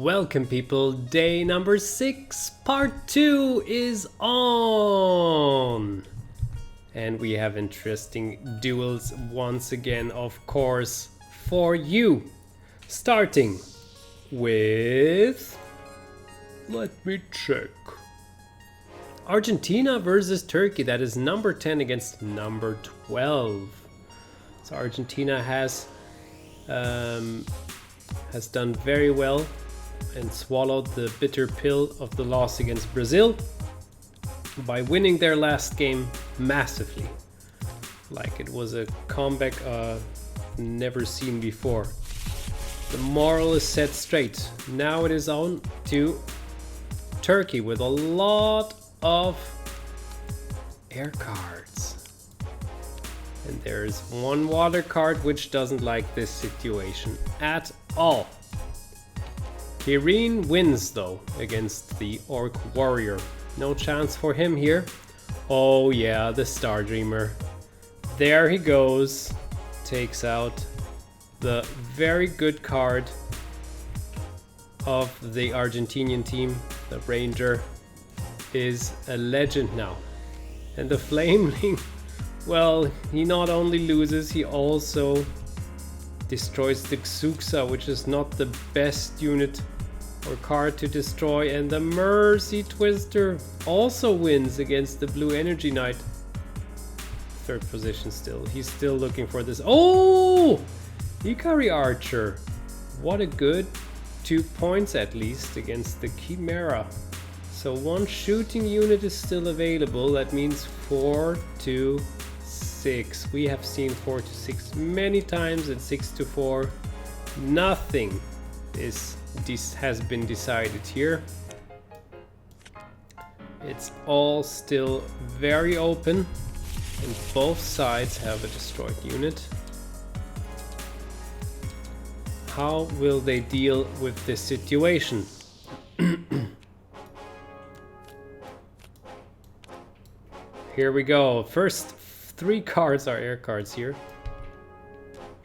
Welcome people, day number 6, part 2 is on! And we have interesting duels once again, of course, for you. Starting with... let me check. Argentina versus Turkey, that is number 10 against number 12. So Argentina has done very well and swallowed the bitter pill of the loss against Brazil by winning their last game massively. Like it was a comeback never seen before. The moral is set straight. Now it is on to Turkey with a lot of air cards. And there's one water card which doesn't like this situation at all. Kirin wins though against the Orc Warrior. No chance for him here. Oh yeah, the Star Dreamer. There he goes. Takes out the very good card of the Argentinian team. The Ranger is a legend now. And the Flameling, well, he not only loses, he also destroys the Xuxa, which is not the best unit or card to destroy, and the Mercy Twister also wins against the Blue Energy Knight. Third position still. He's still looking for this. Oh! Ikari Archer. What a good 2 points at least against the Chimera. So one shooting unit is still available. That means 4 to 6. We have seen 4 to 6 many times, and 6 to 4. Nothing has been decided here. It's all still very open, and both sides have a destroyed unit. How will they deal with this situation? Here we go. First 3 cards are air cards here.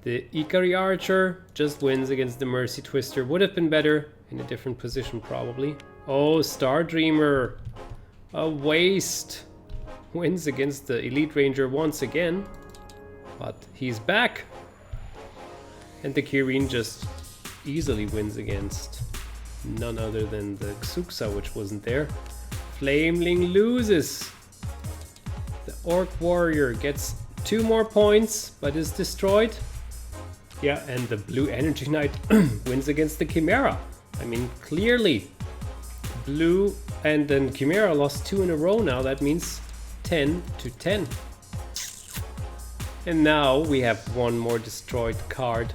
The Ikari Archer just wins against the Mercy Twister. Would have been better in a different position probably. Oh, Star Dreamer. A waste. Wins against the Elite Ranger once again. But he's back. And the Kirin just easily wins against none other than the Xuxa, which wasn't there. Flameling loses. The Orc Warrior gets 2 more points, but is destroyed. Yeah, and the Blue Energy Knight wins against the Chimera. I mean, clearly, Blue and then Chimera lost 2 in a row now. That means 10 to 10. And now we have one more destroyed card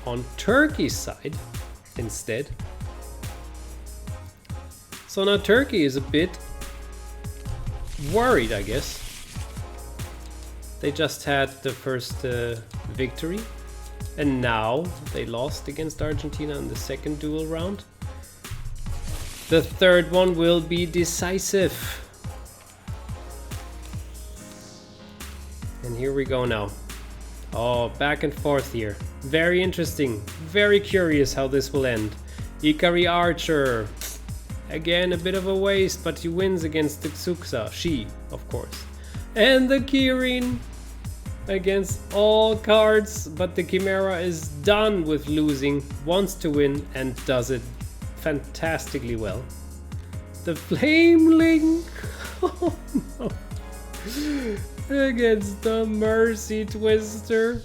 on Turkey's side instead. So now Turkey is a bit worried, I guess. They just had the first victory, and now they lost against Argentina in the second duel round. The third one will be decisive. And here we go now. Oh, back and forth here. Very interesting. Very curious how this will end. Ikari Archer. Again, a bit of a waste, but he wins against the Xuxa. She, of course. And the Kirin against all cards, but the Chimera is done with losing, wants to win, and does it fantastically well. The Flameling. Oh no. Against the Mercy Twister.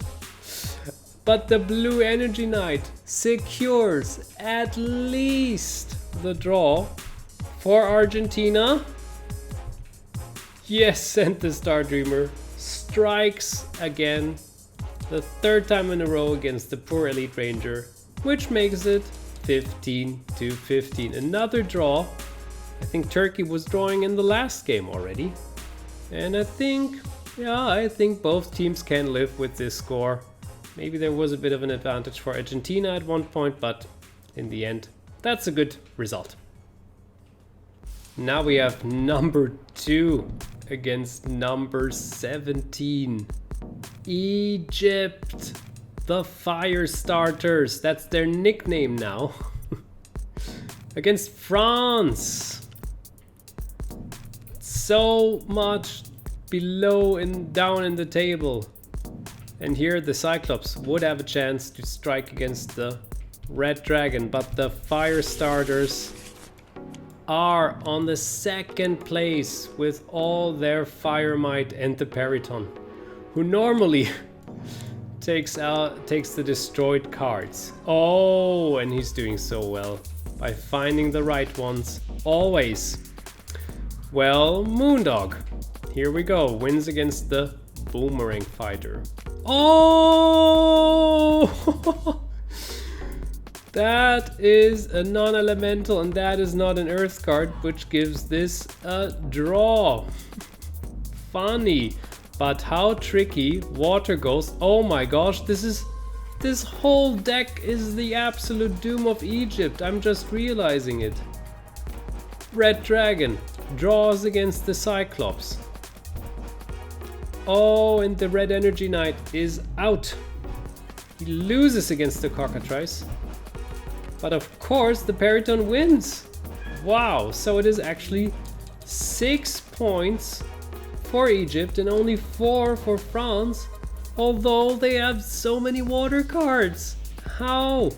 But the Blue Energy Knight secures at least the draw for Argentina. Yes, and the Star Dreamer strikes again, the 3rd time in a row against the poor Elite Ranger, which makes it 15 to 15. Another draw. I think Turkey was drawing in the last game already. And I think both teams can live with this score. Maybe there was a bit of an advantage for Argentina at one point, but in the end, that's a good result. Now we have number 2 against number 17. Egypt. The Fire Starters. That's their nickname now. against France. So much below and down in the table. And here the Cyclops would have a chance to strike against the Red Dragon, but the fire starters are on the second place with all their fire might, and the Periton, who normally takes the destroyed cards. Oh, and he's doing so well by finding the right ones always. Well, Moondog, here we go, wins against the Boomerang Fighter. Oh! That is a non-elemental, and that is not an earth card, which gives this a draw. Funny, but how tricky. Water Ghost. Oh my gosh, this whole deck is the absolute doom of Egypt. I'm just realizing it. Red Dragon draws against the Cyclops. Oh, and the Red Energy Knight is out. He loses against the Cockatrice. But of course the Periton wins. Wow, so it is actually 6 points for Egypt and only 4 for France, although they have so many water cards. How?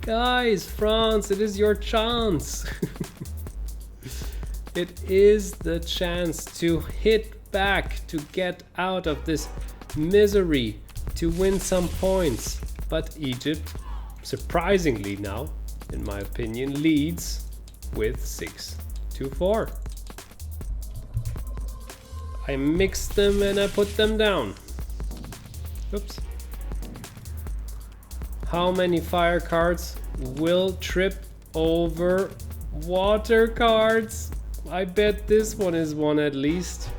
Guys, France, it is your chance. It is the chance to hit back, to get out of this misery, to win some points. But Egypt, surprisingly now, in my opinion, leads with 6-4. I mixed them and I put them down. Oops. How many fire cards will trip over water cards? I bet this one is one at least.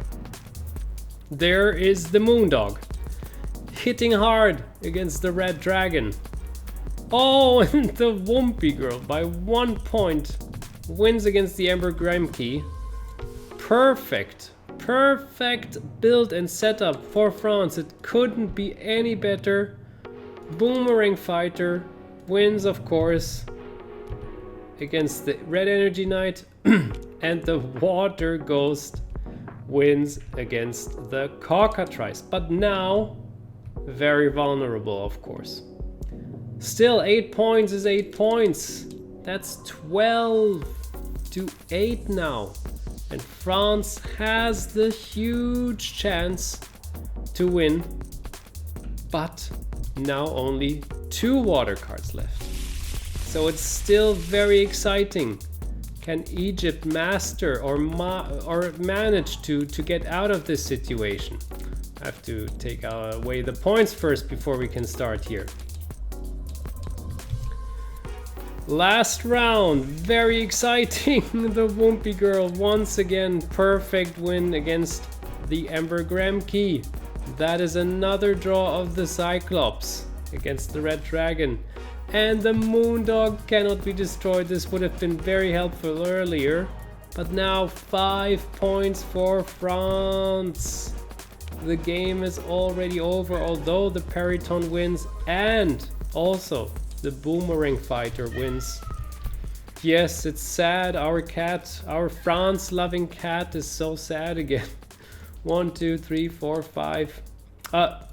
There is the Moondog, hitting hard against the Red Dragon. Oh, and the Wumpy Girl by 1 point wins against the Ember Grimkey. Perfect build and setup for France. It couldn't be any better. Boomerang Fighter wins, of course, against the Red Energy Knight, and the Water Ghost wins against the Cockatrice. But now, very vulnerable, of course. Still, 8 points is 8 points. That's 12-8 now. And France has the huge chance to win. But now only 2 water cards left. So it's still very exciting. Can Egypt master or manage to get out of this situation? I have to take away the points first before we can start here. Last round, very exciting. The Wumpy Girl once again, perfect win against the Ember Grimkey. That is another draw of the Cyclops against the Red Dragon. And the Moondog cannot be destroyed. This would have been very helpful earlier. But now 5 points for France. The game is already over, although the Periton wins and also the Boomerang Fighter wins. Yes, it's sad. Our cat, our France-loving cat is so sad again. 1, 2, 3, 4, 5.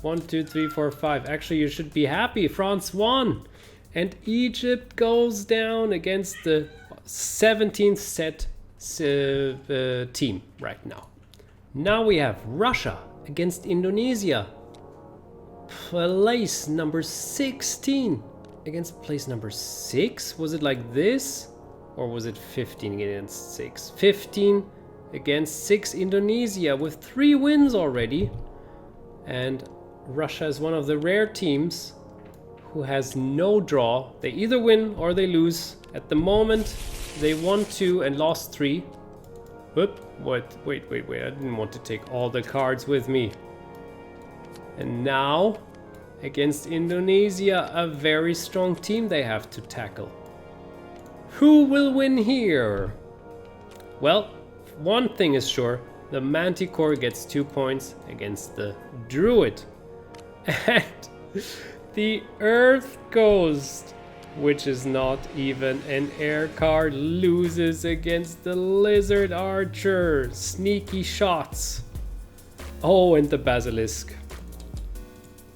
1, 2, 3, 4, 5. Actually, you should be happy. France won. And Egypt goes down against the 17th set team right now. Now we have Russia against Indonesia. Place number 16 against place number 6. Was it like this? Or was it 15 against 6? 15 against 6 Indonesia with 3 wins already. And Russia is one of the rare teams who has no draw. They either win or they lose. At the moment, they won 2 and lost 3. Whoop, what? Wait, I didn't want to take all the cards with me. And now, against Indonesia, a very strong team they have to tackle. Who will win here? Well, one thing is sure, the Manticore gets 2 points against the Druid. And the Earth Ghost which is not even an air card, loses against the Lizard Archer. Sneaky shots. Oh, and the Basilisk.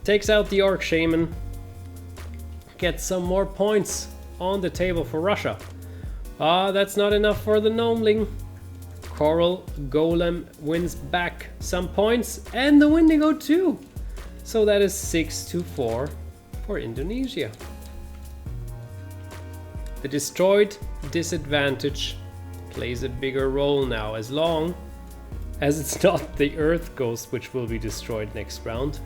Takes out the Orc Shaman. Gets some more points on the table for Russia. That's not enough for the Gnomeling. Coral Golem wins back some points, and the Wendigo too. So that is 6-4 for Indonesia. The destroyed disadvantage plays a bigger role now, as long as it's not the Earth Ghost which will be destroyed next round.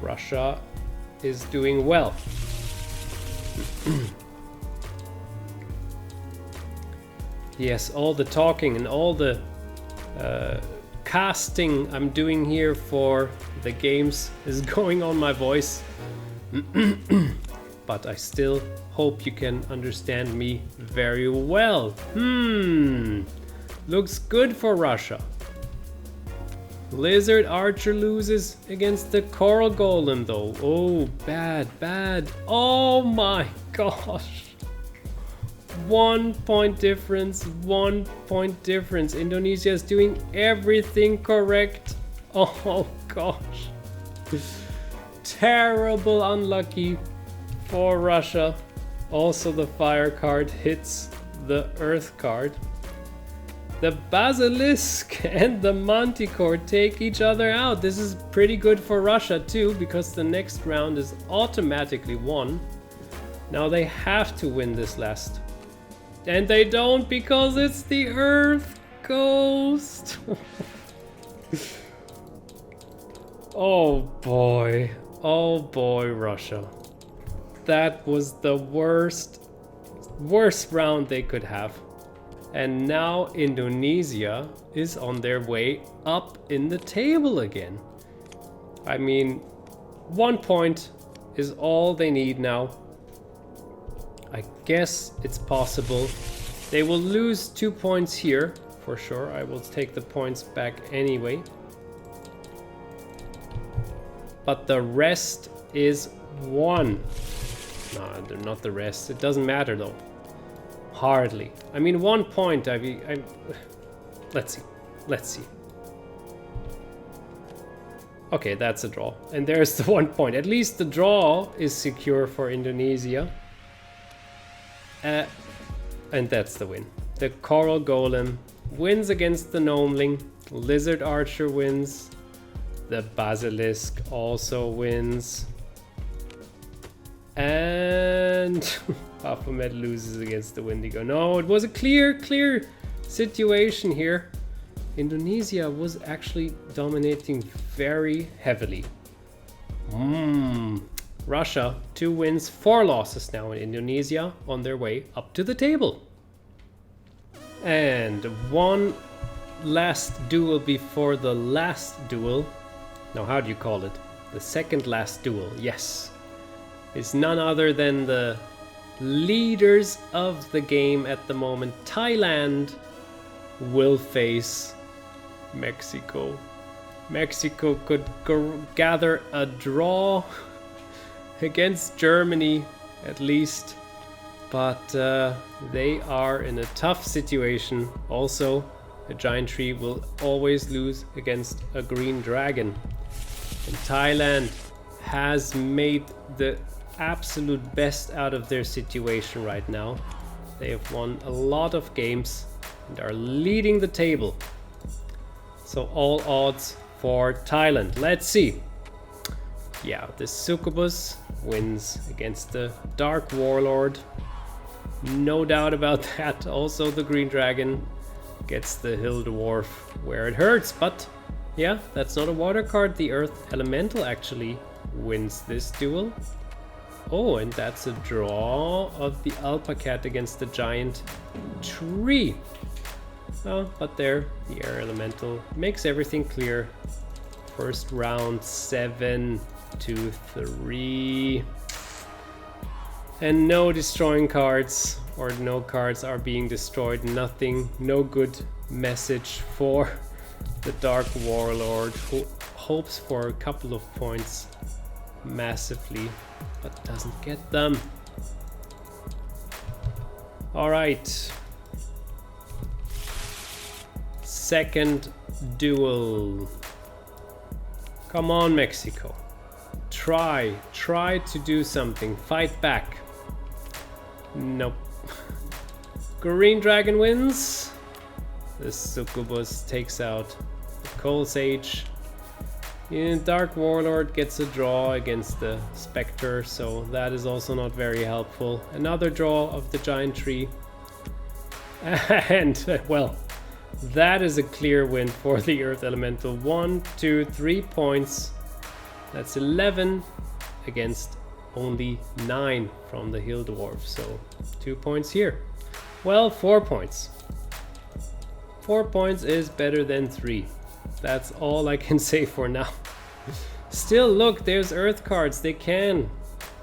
Russia is doing well. Yes, all the talking and all the casting I'm doing here for the games is going on my voice. But I still hope you can understand me very well. Looks good for Russia. Lizard Archer loses against the Coral Golem though. Oh, bad. Oh my gosh. 1 point difference, 1 point difference. Indonesia is doing everything correct. Oh gosh. Terrible unlucky for Russia. Also the fire card hits the earth card. The Basilisk and the Manticore take each other out. This is pretty good for Russia too, because the next round is automatically won. Now they have to win this last. And they don't, because it's the Earth Ghost. Oh boy, Russia. That was the worst round they could have. And now Indonesia is on their way up in the table again. I mean, 1 point is all they need now. I guess it's possible. They will lose 2 points here, for sure. I will take the points back anyway. But the rest is won. No, they're not the rest. It doesn't matter though. Hardly. I mean, 1 point. Let's see. Okay, that's a draw. And there's the 1 point. At least the draw is secure for Indonesia. And that's the win. The Coral Golem wins against the Gnomeling. Lizard Archer wins. The Basilisk also wins. And Baphomet loses against the Wendigo. No, it was a clear situation here. Indonesia was actually dominating very heavily. Russia, 2 wins, 4 losses now in Indonesia, on their way up to the table. And one last duel before the last duel. Now, how do you call it? The second last duel, yes. It's none other than the leaders of the game at the moment. Thailand will face Mexico. Mexico could gather a draw against Germany at least, but they are in a tough situation. Also, a giant tree will always lose against a green dragon. And Thailand has made the absolute best out of their situation right now. They have won a lot of games and are leading the table. So all odds for Thailand. Let's see. Yeah, the Succubus wins against the Dark Warlord. No doubt about that. Also the Green Dragon gets the Hill Dwarf where it hurts. But yeah, that's not a water card. The Earth Elemental actually wins this duel. Oh, and that's a draw of the Alpacat against the Giant Tree. Oh, but there, the Air Elemental makes everything clear. First round, 7-3. And no destroying cards, or no cards are being destroyed. Nothing, no good message for the Dark Warlord, who hopes for a couple of points massively, but doesn't get them. All right. Second duel. Come on, Mexico. Try to do something. Fight back. Nope. Green Dragon wins. The Succubus takes out the Coal Sage. And Dark Warlord gets a draw against the Spectre, so that is also not very helpful. Another draw of the Giant Tree. And, well, that is a clear win for the Earth Elemental. 1, 2, 3 points. That's 11 against only 9 from the Hill Dwarf. So 2 points here. Well, 4 points. 4 points is better than 3. That's all I can say for now. Still, look, there's Earth cards. They can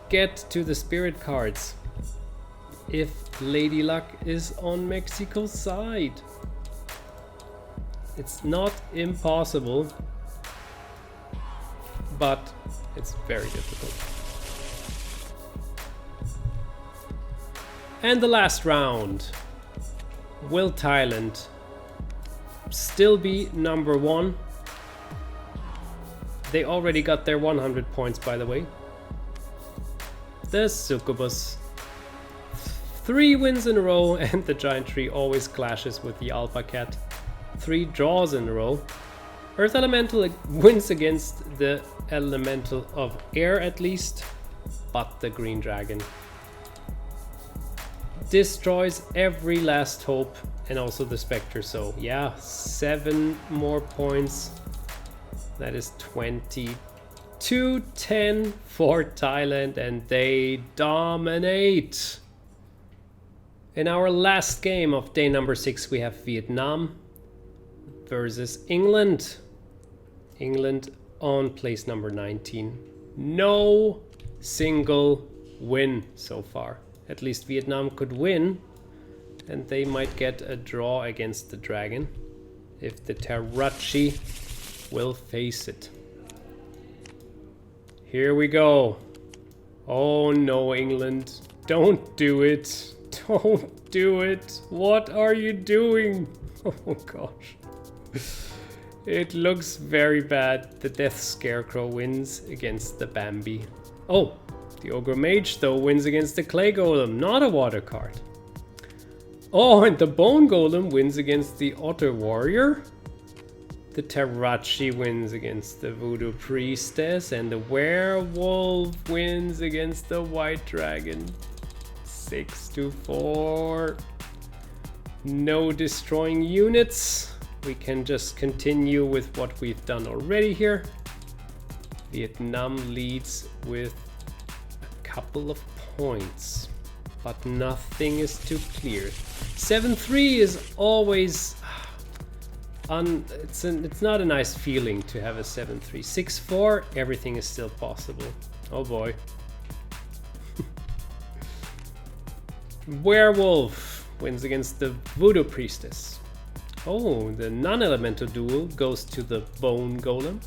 get to the Spirit cards if Lady Luck is on Mexico's side. It's not impossible, but it's very difficult. And the last round. Will Thailand still be number 1? They already got their 100 points, by the way. The Succubus. 3 wins in a row, and the Giant Tree always clashes with the Alpha Cat. 3 draws in a row. Earth Elemental wins against the Elemental of Air at least, but the Green Dragon destroys every last hope, and also the Spectre. So yeah, 7 more points. That is 22-10 for Thailand, and they dominate. In our last game of day number 6, we have Vietnam versus England. England on place number 19. No single win so far. At least Vietnam could win, and they might get a draw against the Dragon if the Terrachi will face it. Here we go. Oh no, England. Don't do it. Don't do it. What are you doing? Oh gosh. It looks very bad. The Death Scarecrow wins against the Bambi. Oh, the Ogre Mage though wins against the Clay Golem, not a water card. Oh, and the Bone Golem wins against the Otter Warrior. The Terrachi wins against the Voodoo Priestess, and the Werewolf wins against the White Dragon. 6-4. No destroying units. We can just continue with what we've done already here. Vietnam leads with a couple of points, but nothing is too clear. 7-3 is always it's not a nice feeling to have a 7-3. 6-4, everything is still possible. Oh boy. Werewolf wins against the Voodoo Priestess. Oh, the non-elemental duel goes to the Bone Golem.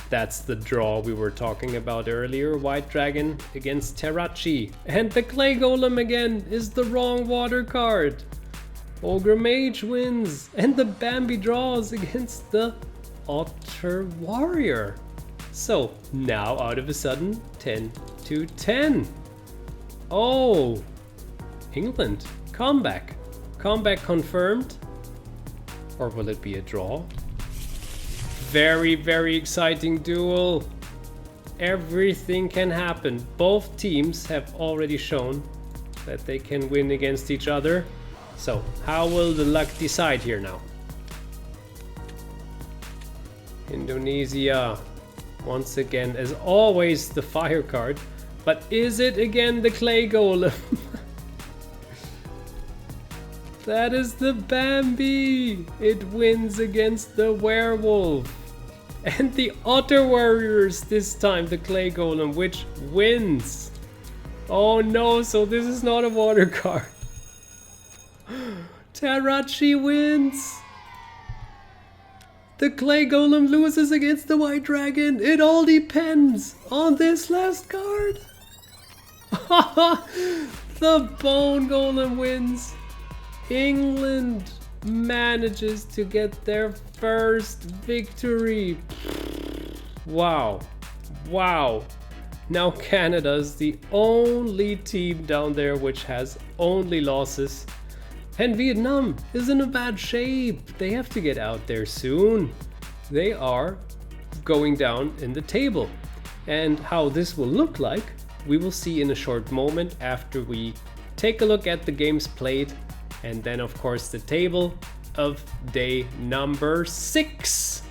That's the draw we were talking about earlier. White Dragon against Terrachi. And the Clay Golem again is the wrong water card. Ogre Mage wins, and the Bambi draws against the Otter Warrior. So now out of a sudden 10-10. Oh, England, comeback. Comeback confirmed. Or will it be a draw? Very, very exciting duel. Everything can happen. Both teams have already shown that they can win against each other. So, how will the luck decide here now? Indonesia, once again, as always, the fire card. But is it again the Clay Golem? That is the Bambi! It wins against the Werewolf. And the Otter Warriors this time, the Clay Golem, which wins. Oh no, so this is not a water card. Terrachi wins! The Clay Golem loses against the White Dragon. It all depends on this last card. The Bone Golem wins. England manages to get their first victory. Wow. Wow. Now Canada's the only team down there which has only losses. And Vietnam is in a bad shape. They have to get out there soon. They are going down in the table. And how this will look like, we will see in a short moment after we take a look at the games played. And then of course the table of day number 6.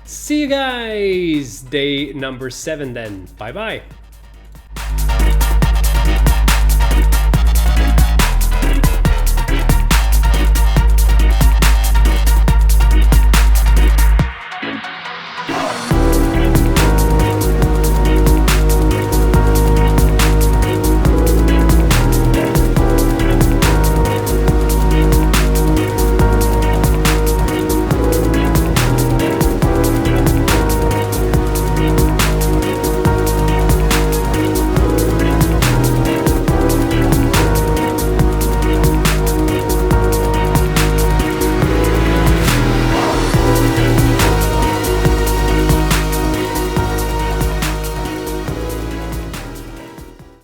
See you guys day number 7 then. Bye bye.